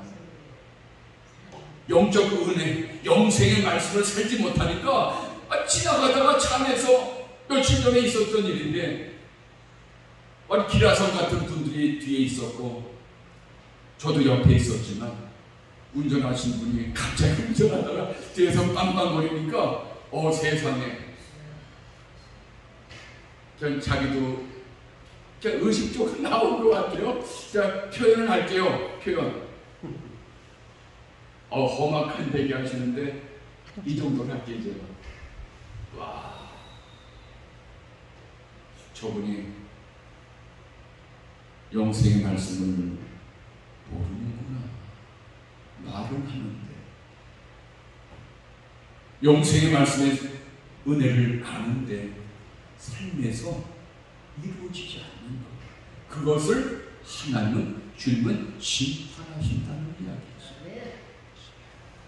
영적 은혜, 영생의 말씀을 살지 못하니까 지나가다가 차 안에서 며칠 전에 있었던 일인데, 기라성 같은 분들이 뒤에 있었고 저도 옆에 있었지만 운전하신 분이 갑자기 운전하다가 뒤에서 빵빵거리니까 세상에 전 자기도 의식적으로 나온 것 같아요. 자, 표현을 할게요. 표현. 험악한 얘기 하시는데 이 정도는 할게요. 제가. 와, 저분이 영생의 말씀을 모르는구나. 말은 하는데 영생의 말씀의 은혜를 아는데 삶에서 이루어지지 않는 것, 그것을 하나님은 주님은 심판하신다는 이야기죠.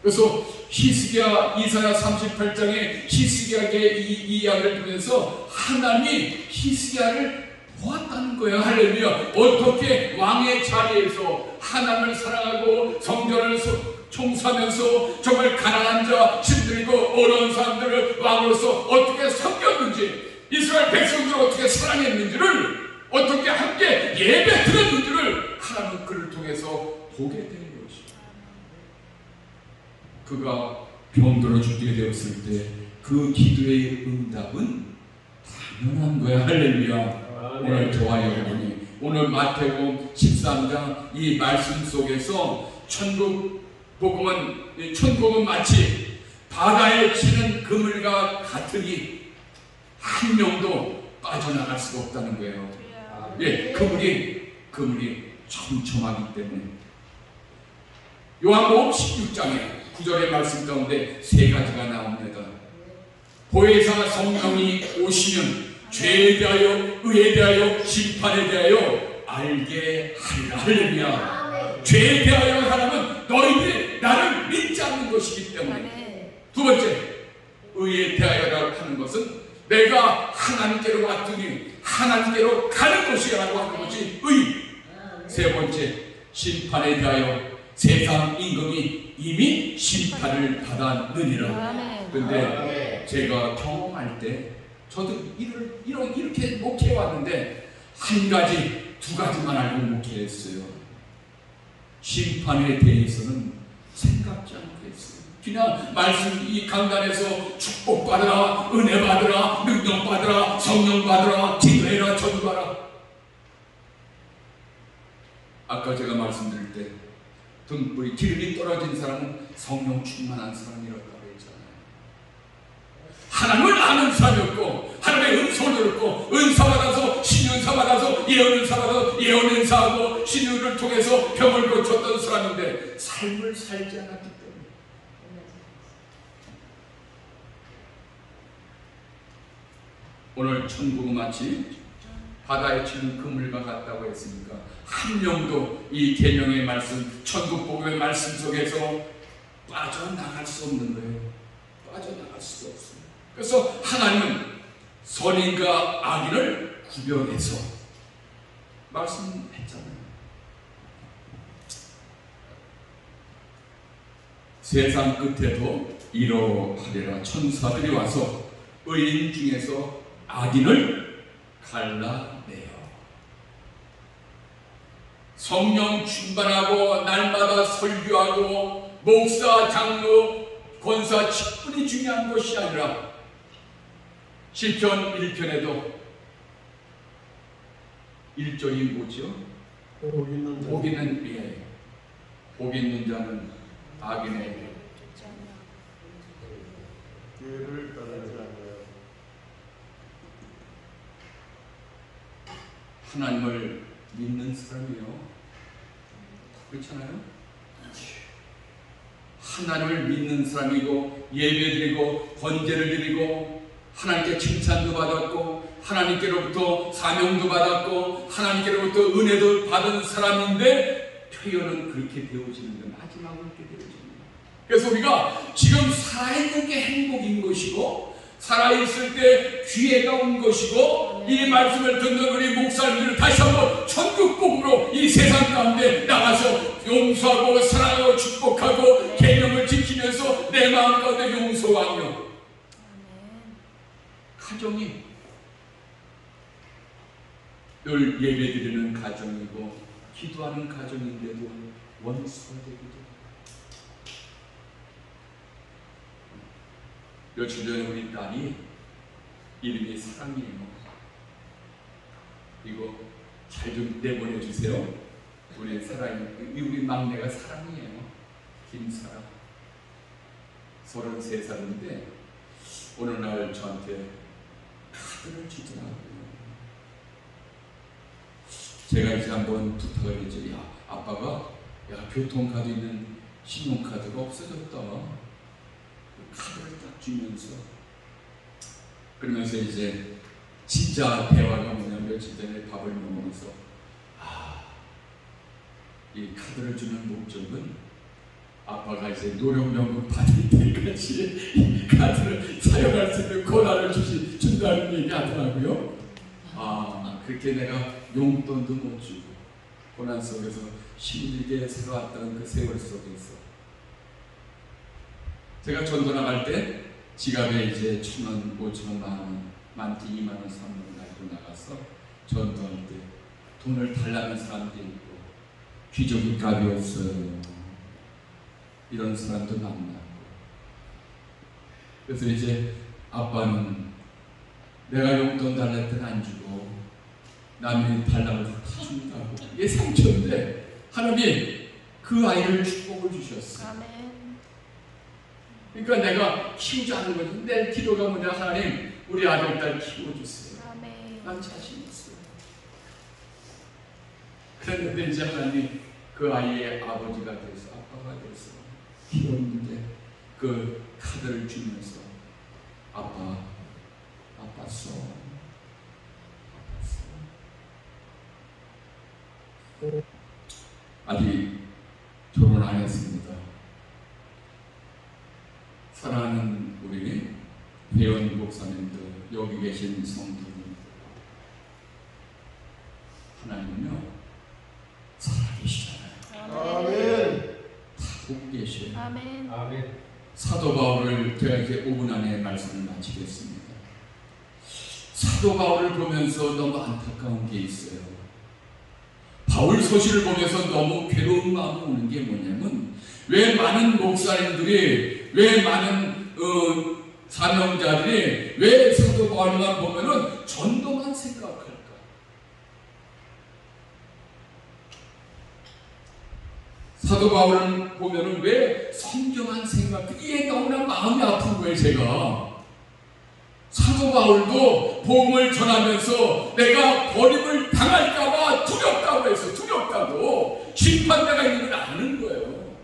그래서 히스기야 이사야 38장에 히스기야의 이 이야기를 통해서 하나님이 히스기야를 보았다는 거예요. 할렐루야. 어떻게 왕의 자리에서 하나님을 사랑하고 성전을 총수하면서 정말 가난한 자, 힘들고 어려운 사람들을 왕으로서 어떻게 섬겼는지, 이스라엘 백성들을 어떻게 사랑했는지를, 어떻게 함께 예배 드렸는지를 하나님은 그를 통해서 보게 된 것이죠. 그가 병들어 죽게 되었을 때 그 기도의 응답은 당연한 거야. 할렐루야. 오늘 저와 여러분이 오늘 마태복음 13장 이 말씀 속에서 천국은 마치 바다에 치는 그물과 같으니 한 명도 빠져나갈 수가 없다는 거예요. 예, 그물이 촘촘하기 때문에. 요한복음 16장에 9절의 말씀 가운데 세 가지가 나옵니다. 보혜사 성령이 오시면 죄에 대하여, 의에 대하여, 심판에 대하여 알게 하리라. 할렐루야. 죄에 대하여 하라면 너희들이 나를 믿지 않는 것이기 때문에. 두 번째, 의에 대하여 하는 것은 내가 하나님께로 왔더니 하나님께로 가는 것이라고 하는 것이 의. 세 번째, 심판에 대하여 세상 임금이 이미 심판을 받았느니라. 그런데 제가 경험할 때 저도 이렇게 목회해 왔는데 한 가지, 두 가지만 알고 목회했어요. 심판에 대해서는 생각지 않고 했어요. 그냥 말씀 이 강단에서 축복받으라, 은혜 받으라, 능력 받으라, 성령 받으라, 기도해라, 전도하라. 아까 제가 말씀드릴 때 등불이 기름이 떨어진 사람은 성령 충만한 사람이라고 했잖아요. 하나님을 아는 사람이었고 하나님의 은총을 들었고 은사 받아서 신은사 받아서 예언은사 받아서 예언은사하고 신유를 통해서 병을 고쳤던 사람인데 삶을 살지 않았기 때문에. 오늘 천국은 마치 바다에 치는 그물과 같다고 했으니까 한 명도 이 계명의 말씀, 천국 복음의 말씀 속에서 빠져나갈 수 없는 거예요. 빠져나갈 수가 없어요. 그래서 하나님은 선인과 악인을 구별해서 말씀했잖아요. 세상 끝에도 이러하리라. 천사들이 와서 의인 중에서 악인을 갈라내요. 성령 충만하고 날마다 설교하고 목사, 장로, 권사 직분이 중요한 것이 아니라 시편 1편에도 1절이 뭐죠? 복 있는 자는 악인의 죄를 따르지 않아요. 하나님을 믿는 사람이요. 그렇잖아요? 하나님을 믿는 사람이고 예배드리고 번제를 드리고 하나님께 칭찬도 받았고 하나님께로부터 사명도 받았고 하나님께로부터 은혜도 받은 사람인데 표현은 그렇게 되어지는데 마지막은 그렇게 되어집니다. 그래서 우리가 지금 살아있는 게 행복인 것이고 살아있을 때 기회가 온 것이고 이 말씀을 듣는 우리 목사님들을 다시 한번 천국복으로 이 세상 가운데 나가서 용서하고 사랑하고 축복하고 계명을 지키면서 내 마음 가운데 용서하며 가정이 늘 예배드리는 가정이고 기도하는 가정인데도 원수가 되기도. 며칠 전에 우리 딸이 이름이 사랑이에요. 이거 잘 좀 내보내 주세요. 우리 우리 막내가 사랑이에요. 김사랑. 33살인데 어느 날 저한테 카드를 주더라고요. 제가 이제 한번 부탁을 했죠. 야, 아빠가 교통카드 있는 신용카드가 없어졌다. 그 카드를 딱 주면서 그러면서 이제 진짜 대화가 뭐냐면 며칠 전에 밥을 먹으면서 이 카드를 주는 목적은 아빠가 이제 노령연금 받을 때까지 이 카드를 사용할 수 있는 권한을 준다는 얘기 하더라고요. 그렇게 내가 용돈도 못 주고 고난 속에서 힘들게 살아왔던 그 세월 속에서 제가 전도 나갈 때 지갑에 이제 1,000원, 5,000원, 만원, 많게 2만원, 3만원 가지고 나가서 전도할 때 돈을 달라는 사람도 있고 귀족이 값이 없어요. 이런 사람도 만나고. 그래서 이제 아빠는 내가 용돈 달랄 때는 안 주고 남이 달라고 다 준다고. 이게 상처인데 하나님 그 아이를 축복을 주셨어요. 아멘. 그러니까 내가 키우지 않는 거지. 내 기도가 뭐냐, 하나님 우리 아들 딸 키워주세요. 아멘. 난 자신 있어요. 그런데 이제 하나님 그 아이의 아버지가 돼서 아빠가 돼서 키웠는데 그 카드를 주면서 아빠 아팠어. 아직 결혼 안 했습니다. 사랑하는 우리 회원 목사님들, 여기 계신 성도님, 하나님은요 살아계시잖아요. 아멘. 다 보고 계셔요. 아멘. 아멘. 사도 바울을 제가 이제 5분 안에 말씀을 마치겠습니다. 사도 바울을 보면서 너무 안타까운 게 있어요. 바울 서신을 보면서 너무 괴로운 마음이 오는 게 뭐냐면 왜 많은 목사님들이 왜 많은 사명자들이 왜 사도 바울만 보면은 전도만 생각할까? 사도 바울을 보면은 왜 성경만 생각? 이게 너무나 마음이 아픈 거예요. 제가 사도 바울도 복음을 전하면서 내가 버림을 당할까봐 두렵다고 해서 두렵다고 심판대가 있는 걸 아는 거예요.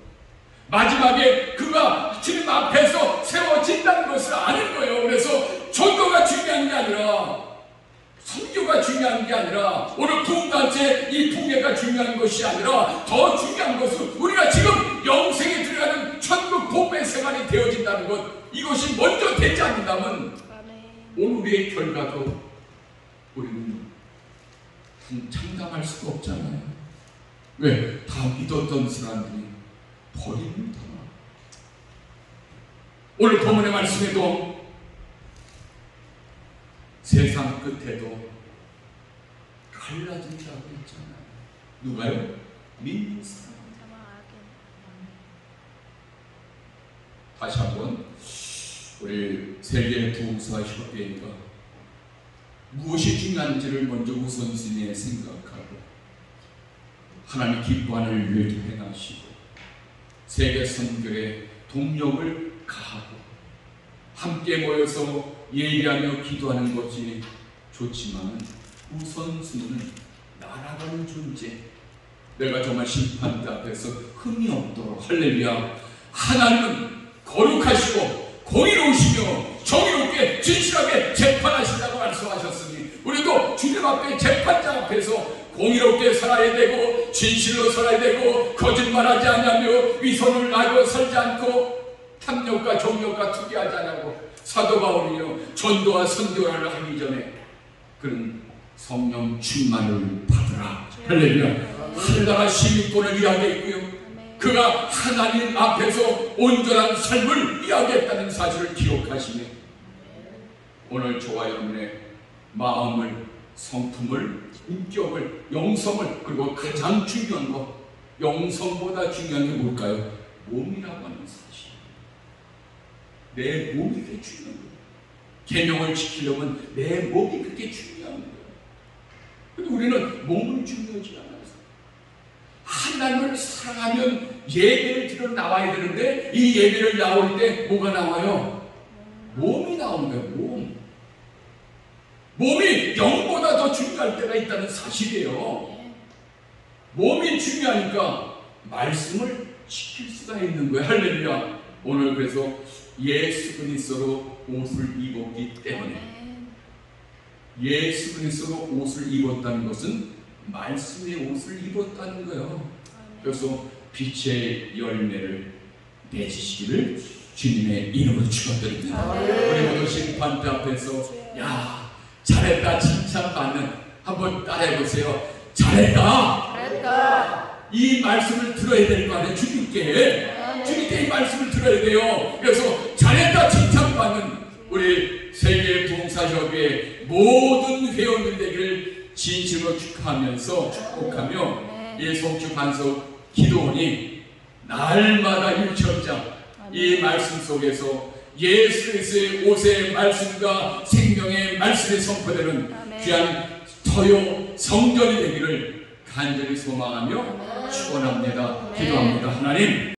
마지막에 그가 주님 앞에서 세워진다는 것을 아는 거예요. 그래서 전도가 중요한 게 아니라 선교가 중요한 게 아니라 오늘 부흥단체 이 부흥회가 중요한 것이 아니라 더 중요한 것은 우리가 지금 영생에 들어가는 천국 복배 생활이 되어진다는 것, 이것이 먼저 되지 않는다면 오늘의 결과도 우리는 장담할 수가 없잖아요. 왜? 다 믿었던 사람들이 버림을 당하고 오늘 본문의 말씀에도 세상 끝에도 갈라진 자가 있잖아요. 누가요? 믿는 사람. 다시 한번 우리 세계 부흥사 협의회가 무엇이 중요한지를 먼저 우선순위에 생각하고 하나님 기뻐하는 일을 행하시고 세계 선교에 동력을 가하고 함께 모여서 예배하며 기도하는 것이 좋지만 우선순위는 날아가는 존재, 내가 정말 심판대 앞에서 흠이 없도록 할렐루야. 하나님은 거룩하시고 공의로우시며 정의롭게 진실하게 재판하신다고 말씀하셨으니 우리도 주님 앞에 재판장 앞에서 공의롭게 살아야 되고 진실로 살아야 되고 거짓말하지 않으며 위선을 하고 살지 않고 탐욕과 정욕과 투기하지 않고 사도 바울이요 전도와 선교를 하기 전에 그런 성령 충만을 받으라. 할렐루야. 하늘나라 시민권을 이야기했고요. 그가 하나님 앞에서 온전한 삶을 이야기했다는 사실을 기억하시며 오늘 저와 여러분의 마음을, 성품을, 인격을, 영성을, 그리고 가장 중요한 것, 영성보다 중요한 게 뭘까요? 몸이라고 하는 사실. 내 몸이 그렇게 중요한 거예요. 계명을 지키려면 내 몸이 그렇게 중요한 거예요. 근데 우리는 몸을 중요하지 않아요. 하나님을 사랑하면 예배를 드려 나와야 되는데 이 예배를 나올 때 뭐가 나와요? 몸이 나오는 거예요. 몸이 영보다 더 중요할 때가 있다는 사실이에요. 몸이 중요하니까 말씀을 지킬 수가 있는 거예요. 할렐루야. 오늘 그래서 예수 그리스도로 옷을 입었기 때문에, 예수 그리스도로 옷을 입었다는 것은 말씀의 옷을 입었다는 거예요. 그래서 빛의 열매를 맺으시기를 주님의 이름으로 축원드립니다. 우리 모두 심판대 앞에서 야 잘했다 칭찬받는, 한번 따라해보세요. 잘했다. 이 말씀을 들어야 될 거 아니에요. 주님께 이 말씀을 들어야 돼요. 그래서 잘했다 칭찬받는 우리 세계부흥사협의 모든 회원들 되기를 진심으로 축하하면서 축복하며 이 송주 반석 기도원이 날마다 유치원장 이 말씀 속에서 예수 그리스도의 옷의 말씀과 생명의 말씀이 선포되는 귀한 터요 성전이 되기를 간절히 소망하며 축원합니다. 기도합니다. 하나님,